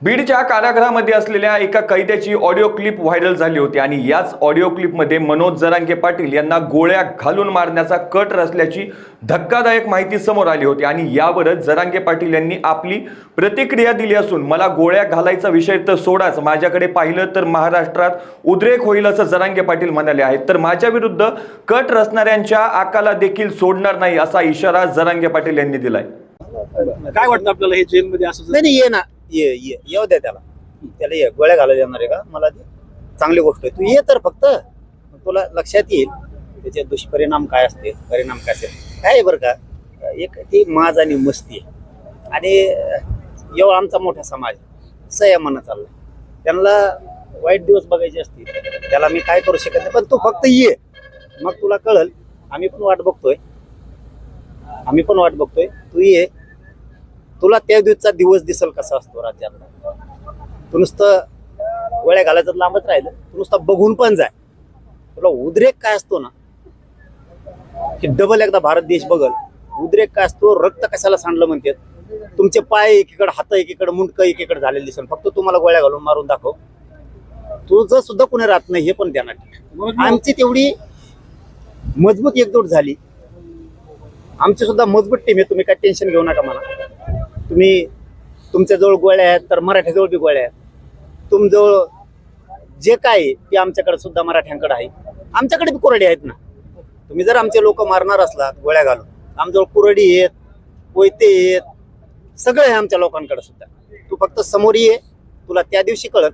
बीडच्या कारागृहामध्ये असलेल्या एका कैद्याची ऑडिओ क्लिप व्हायरल झाली होती आणि याच ऑडिओ क्लिपमध्ये मनोज जरांगे पाटील यांना गोळ्या घालून मारण्याचा कट रचल्याची धक्कादायक माहिती समोर आली होती आणि यावरच जरांगे पाटील यांनी आपली प्रतिक्रिया दिली असून मला गोळ्या घालायचा विषय तर सोडाच, माझ्याकडे पाहिलं तर महाराष्ट्रात उद्रेक होईल असं जरांगे पाटील म्हणाले आहेत। तर माझ्या विरुद्ध कट रचणाऱ्यांच्या आकाला देखील सोडणार नाही असा इशारा जरांगे पाटील यांनी दिलाय। काय वाटतं आपल्याला हे जेलमध्ये असं नाही ये ना येऊ द्या त्याला ये गोळ्या घालायला येणार आहे का मला ती चांगली गोष्ट आहे। तू ये तर फक्त तुला लक्षात येईल त्याचे दुष्परिणाम काय असते, परिणाम काय असते काय बरं का। एक ती माज आणि मस्ती आहे आणि एवढा आमचा मोठा समाज संयमानं चाललाय, त्यांना वाईट दिवस बघायचे असतील त्याला मी काय करू शकत नाही, पण तू फक्त ये मग तुला कळल। आम्ही पण वाट बघतोय तू ये, तुला त्या दिवसचा दिवस दिसल कसा असतो राज्यातला। तू नुसतं गोळ्या घालायचं लांबच राहिलं, तू नुसतं बघून पण जाय, तुला उद्रेक काय असतो ना की डबल एकदा भारत देश बघल उद्रेक काय असतो। रक्त कशाला सांडलं म्हणतात, तुमचे पाय एकीकडे, हात एकीकडे, मुंडकं एकीकडे झालेले दिसल, फक्त तुम्हाला गोळ्या घालून मारून दाखव, तुझं सुद्धा कुणी राहत नाही हे पण ध्यानात ठेव। आमची तेवढी मजबूत एकजूट झाली, आमची सुद्धा मजबूत टीम आहे, तुम्ही काय टेन्शन घेऊ नका मला। तुम्ही तुमच्याजवळ गोळ्या आहेत तर मराठ्याजवळ बी गोळ्या आहेत, तुमजवळ जे काय आहे ते आमच्याकडे सुद्धा मराठ्यांकडे आहे, आमच्याकडे बी कुऱ्हाडी आहेत ना। तुम्ही जर आमचे लोक मारणार असलात गोळ्या घालून, आमच्याजवळ कुऱ्हाडी आहेत, कोयते आहेत, सगळं आहे आमच्या लोकांकडे सुद्धा। तू फक्त समोर ये, तुला त्या दिवशी कळत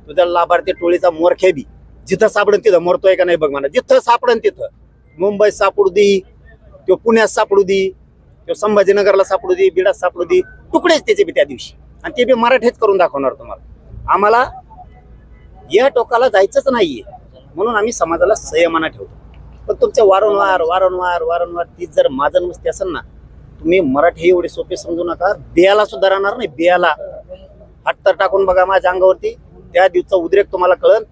तुझ्या लाभार्थी टोळीचा मोरख्या बी जिथं सापडन तिथं मरतोय का नाही बघ म्हणा, जिथं सापडन तिथं, मुंबईत सापडू दे, तो पुण्यात सापडू दे, तो संभाजीनगरला सापडू दे, बीडात सापडू दे, तुकडेच त्याचे बी त्या दिवशी, आणि ते बी मराठीच करून दाखवणार तुम्हाला। आम्हाला या टोकाला जायचंच नाहीये म्हणून आम्ही समाजाला संयमानं ठेवतो। पण तुमच्या वारंवार ती जर माजन मस्ती असेल ना, तुम्ही मराठी एवढे सोपे समजू नका, बियाला सुद्धा राहणार नाही। बियाला हात तर टाकून बघा माझ्या अंगावरती, त्या दिवसाचा उद्रेक तुम्हाला कळन।